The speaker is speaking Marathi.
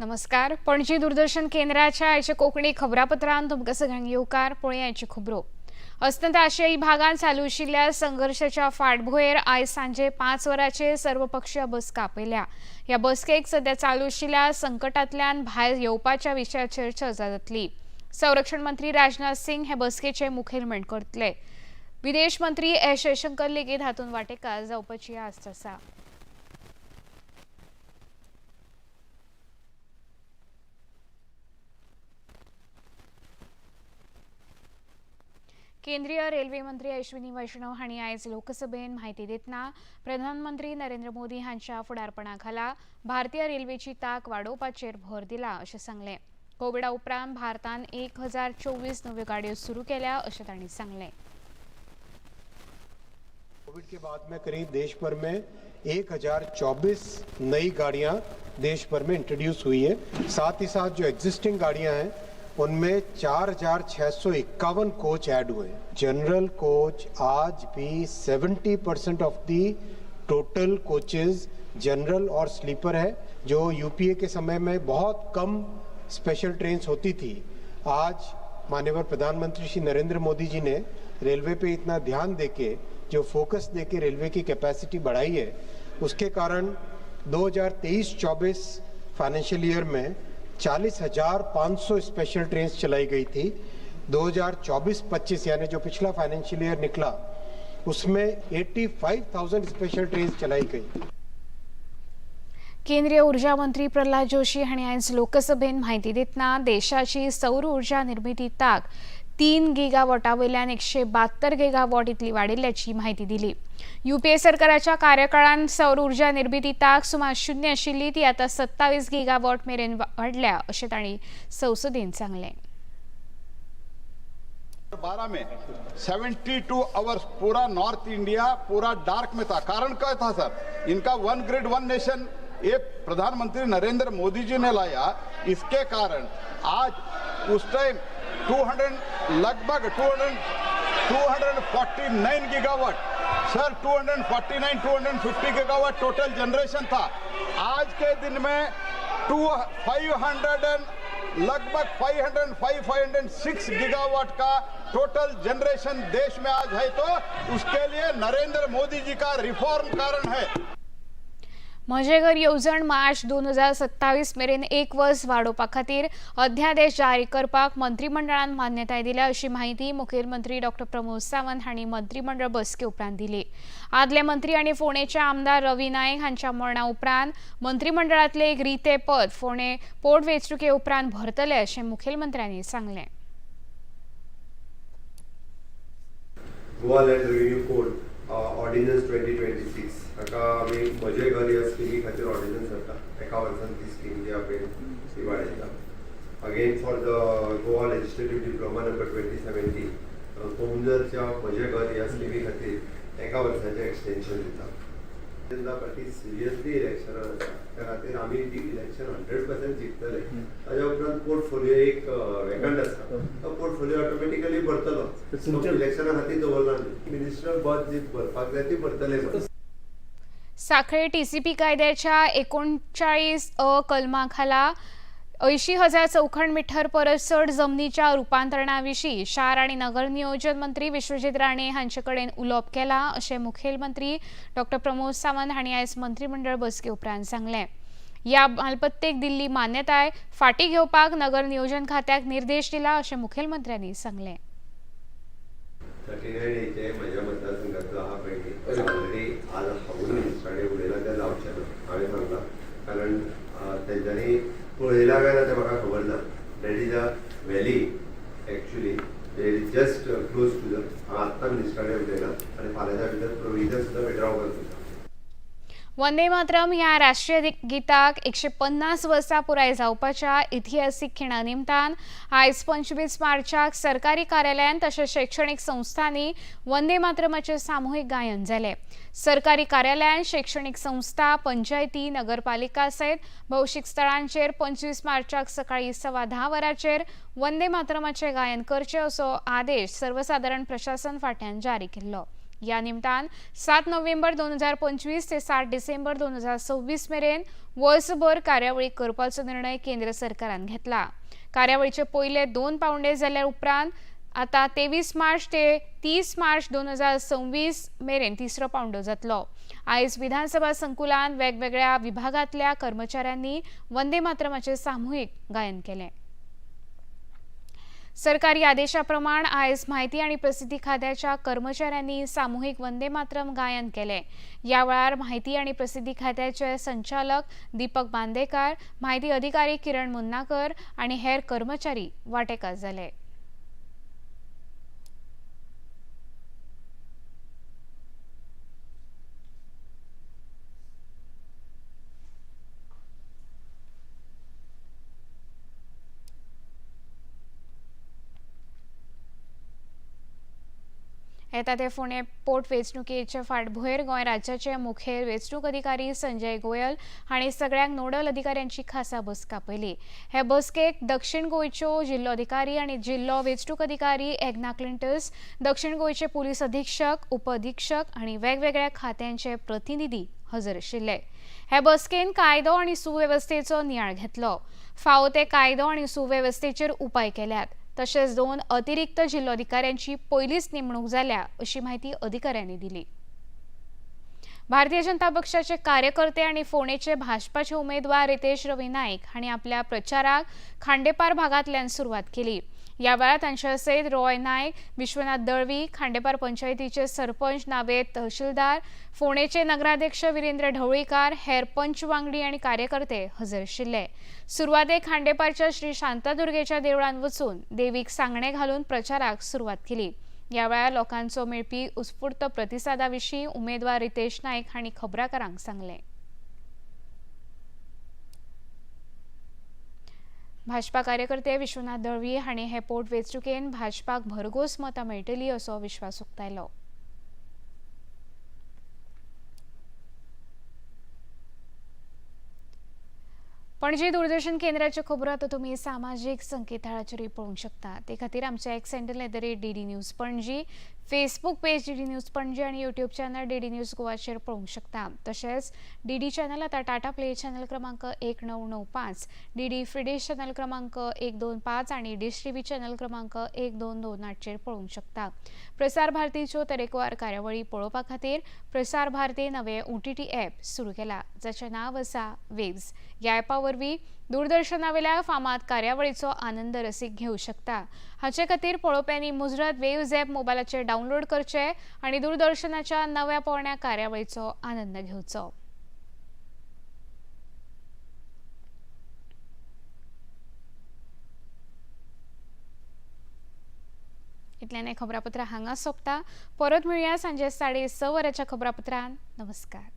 नमस्कार. पणजी दूरदर्शन केंद्राच्या आयच्या कोकणी खबरापत्रांत तुमकां सगळ्यांक येवकार. पळोवया आयच्यो खबरो. अस्तंत आशियाई भागांत चालू आशिल्ल्या संघर्शाच्या फाटभुंयेर आयज सांजे 5 वरांचेर सर्वपक्षीय बसका आपयल्या. ह्या बसकेक सध्या चालू आशिल्ल्या संकटांतल्यान भायर येवपाच्या विशयाचेर चर्चा जातली. संरक्षण मंत्री राजनाथ सिंग हे बसकेचे मुखेलमंत्री करतले. विदेश मंत्री एस जयशंकर लेगीत हातूंत वांटेकार जावपाची आस्त आसा. केंद्रीय रेल्वे मंत्री अश्विनी वैष्णव हांणी आयज लोकसभेत म्हायती दितना प्रधानमंत्री नरेंद्र मोदी हांच्या फुडारपणाखाला भारतीय रेल्वेची तांक वाडोवपाचेर भर दिला अशें सांगलें. कोविडा उपरांत भारतान 1024 नव्यो गाडयो सुरू केल्या अशें तांणी सांगलें. कोविड के बाद में करीब देश भर में 1024 नई गाड़ियां देश भर में इंट्रोड्यूस हुई है. साथ ही साथ जो एग्जिस्टिंग गाड़ियां हैं उनमें 4651 कोच ऐड हुए. जनरल कोच आज भी 70% of the total coaches general और स्लीपर है. जो यूपीए के समय में बहुत कम स्पेशल ट्रेन्स होती थी, आज माननीय प्रधानमंत्री श्री नरेंद्र मोदी जी ने रेलवे पे इतना ध्यान देके, जो फोकस देके रेलवे की कैपेसिटी बढ़ाई है, उसके कारण 2023-24 फाइनेंशियल ईयर में 40,500 स्पेशल ट्रेन्स चलाई गई थी. 2024-25 यानी जो पिछला फाइनेंशियल ईयर निकला उसमें 85,000 स्पेशल ट्रेन्स चलाई गई. केंद्रीय ऊर्जा मंत्री प्रल्हाद जोशी हांणी आयज लोकसभेत म्हायती दितना देशाची सौर उर्जा निर्मिती तांक 3 गिगावॉटा वयल्यान 172 गिगावॉट इतली वाडिल्ल्याची म्हायती दिली. यूपीए सरकाराच्या कार्यकाळात सौर उर्जा निर्मिती तांक सुमार 0 आशिल्ली ती आता 27 गिगावॉट मेरेन वाडल्या अशें तांणी संसदेत सांगलें. 12 में 72 आवर्स पूरा नॉर्थ इंडिया पूरा डार्क में था. कारण क्या था सर? इनका वन ग्रिड वन नेशन ये प्रधानमंत्री नरेंद्र मोदी जी ने लाया. इसके कारण आज उस टाइम लगभग 249 gigawatt sir 250 gigawatt total generation था. आज के दिन में लगभग 506 गीगावाट का टोटल जनरेशन देश में आज है. तो उसके लिए नरेंद्र मोदी जी का रिफॉर्म कारण है. म्हजे घर येवजण मार्च 2027 मेरेन 1 वर्स वाडोवपा खातीर अध्यादेश जारी करपाक मंत्रिमंडळान मान्यताय दिल्या अशी माहिती मुखेलमंत्री डॉ. प्रमोद सावंत हांणी मंत्रिमंडळ बसके उपरांत दिली. आदले मंत्री आनी फोंडेचे आमदार रवी नायक हांच्या मरणा उपरांत मंत्रिमंडळातले एक रिते पद फोंडे पोटवेंचणुके उपरांत भरतले अशें मुखेलमंत्र्यांनी सांगलें. Goa land revenue code ordnance 2026 हाका आमी म्हजे घर ह्या स्किमी खातीर ऑर्डिनन्स जाता. 1 वर्सान ती स्कीम जी आहा ती वाडयता. Again for the Goa legislative diploma number 2070 कोमजरच्या म्हजे घर ह्या स्किमी खातीर 1 वर्साचें एक्सटेन्शन दिता. जेन्ना पार्टी सिरियसली इलेक्शनान आसा त्या खातीर आमी इलेक्शन 100% जिखतले. ताज्या उपरांत पोर्टफोलिओ एक वेकंट आसा, तो पोर्टफोलिओ ऑटोमॅटिकली भरतलो. इलेक्शना खातीर दवरला न्ही. मिनिस्ट्रल पद जी भरपाक जाय ती भरतले. साखळे टीसीपी कायद्याच्या 39 कलमाखाला 80,000 चौखण मिटर परस चड जमनीच्या रुपांतरणाविशीं शार आनी नगर नियोजन मंत्री विश्वजीत राणे हांचे कडेन उलोवप केला अशें मुखेलमंत्री डॉ. प्रमोद सावंत हांणी आयज मंत्रिमंडळ बसके उपरांत सांगलें. ह्या मालपत्तेक दिल्ली मान्यताय फाटीं घेवपाक नगर नियोजन खात्याक निर्देश दिला अशें मुखेलमंत्र्यांनी सांगलें. 39 म्हज्या मतदारसंघातलो आहा पळय ऑलरेडी आज हांवूय मिनिस्टरांनी उलयला तें जावचें ना. हांवें सांगलां कारण तेंच्यांनी पळयला काय ना तें म्हाका खबर ना. That is a valley actually they is just close to the. हांव आत्तां मिनिस्टरांनी उलयला आनी फाल्यांच्या भितर प्रोविजन सुद्दां विड्रॉ करता. वंदे मातरम ह्या राष्ट्रीय गिताक 150 वर्सां पुराय जावपाच्या इतिहासीक खिणा निमतान आयज 25 मार्चाक सरकारी कार्यालयांत तशेंच शैक्षणिक संस्थांनी वंदे मातरमाचें सामुहीक गायन जालें. सरकारी कार्यालयांत, शैक्षणिक संस्था, पंचायती, नगरपालिका सयत भौशीक स्थळांचेर 25 मार्चाक सकाळीं 10:15 वरांचेर वंदे मातरमाचें गायन करचें असो आदेश सर्वसाधारण प्रशासन फाटल्यान जारी केल्लो. या निमतान 7 नोव्हेंबर 2025 ते 7 डिसेंबर 2026 मेरेन वर्सभर कार्यावळी करपाचो निर्णय केंद्र सरकारान घेतला। कार्यावळीचे पयले 2 पावंडे जाल्यार उपरांत आता 23 मार्च ते 30 मार्च 2026 मेरेन तिसरो पावंडो जातलो। आयज विधानसभा संकुलान वेगवेगळ्या विभागांतल्या कर्मचाऱ्यांनी वंदे मातरमाचे सामुहीक गायन केले। सरकारी आदेशाप्रमाण आयज माहिती आणि प्रसिद्धी खात्याच्या कर्मचाऱ्यांनी सामुहीक वंदे मातरम गायन केले। या वेळार माहिती आणि प्रसिद्धी खात्याचे संचालक दीपक बांदेकार, माहिती अधिकारी किरण मुन्नाकर आणि हेर कर्मचारी वांटेकार जाले। येता ते फोंडे पोर्ट वेंचणुकेचे फाटभुंयेर गोंय राज्याचे मुखेल वेंचणूक अधिकारी संजय गोयल हांणी सगळ्यांक नोडल अधिकाऱ्यांची खासा बसका आपयली। हे बसकेक दक्षिण गोंयच्यो जिल्लो अधिकारी आनी जिल्लो वेंचणूक अधिकारी एग्ना क्लिंटस, दक्षिण गोंयचे पुलीस अधीक्षक, उप अधीक्षक आनी वेगवेगळ्या खात्यांचे प्रतिनिधी हजर आशिल्ले। हे बसकेन कायदो आनी सुवेवस्थेचो नियाळ घेतलो। फावो ते कायदो आनी सुवेवस्थेचेर उपाय केल्यात। तशेंच 2 अतिरिक्त जिल्लो अधिकाऱ्यांची पयलीच नेमणूक जाल्या अशी माहिती अधिकाऱ्यांनी दिली। भारतीय जनता पक्षाचे कार्यकर्ते आणि फोंडेचे भाजपाचे उमेदवार रितेश रवी नाईक हांणी आपल्या प्रचाराक खांडेपार भागांतल्यान सुरवात केली। या वेळार तांचे सयत रॉय नाईक, विश्वनाथ दळवी, खांडेपार पंचायतीचे सरपंच नावेद तहसीलदार, फोंडेचे नगराध्यक्ष विरेंद्र ढवळीकार, हेर पंच वांगडी आणि कार्यकर्ते हजर आशिल्ले। सुरवातेक खांडेपारच्या श्री शांतादुर्गेच्या देवळान वचून देवीक सांगणे घालून प्रचाराक सुरवात केली। या वेळार लोकांचो मेळपी उत्स्फूर्त प्रतिसादा विशीं उमेदवार रितेश नाईक हांणी खबराकारांक सांगलें। भाजपा कार्यकर्ते विश्वनाथ दळवी हांणी हे पोट वेंचणुकेन भाजपाक भरघोस मतां मेळटली असो विश्वास उक्तायलो। पणजी दूरदर्शन केंद्राच्यो खबरो आतां तुमी सामाजीक संकेतथळाचेर पळोवंक शकता। ते खातीर आमचे x handle @DD news Panaji, Facebook page DD news Panaji आणि यूट्यूब चॅनल DD न्यूज गोवाचेर पळोवंक शकता। तशेंच DD चॅनल आतां टाटा प्ले चॅनल क्रमांक 1995, DD फ्री डिश चॅनल क्रमांक 125 आणि डिश टीव्ही चॅनल क्रमांक 1228चेर पळोवंक शकता। प्रसार भारतीच्यो तरेकवार कार्यावळी पळोवपा खातीर प्रसार भारती नवे OTT ॲप सुरू केला, जाचें नांव आसा वेव्स। ह्या ॲपा वरवीं दूरदर्शनावेल्या फामाद कार्यावळीचो आनंद रसीक घेवं शकता। हाचे खातीर पळोवप्यांनी मुजरत वेव्स ॲप मोबायलाचेर डावनलोड करचें आनी दूरदर्शनाच्या नव्या पोरण्या कार्यावळीचो आनंद घेवचो। इतल्यान हे खबरापत्र हांगा सोंपता। परत मेळुया सांजे 6:30 वरांच्या खबरापत्रांत। नमस्कार।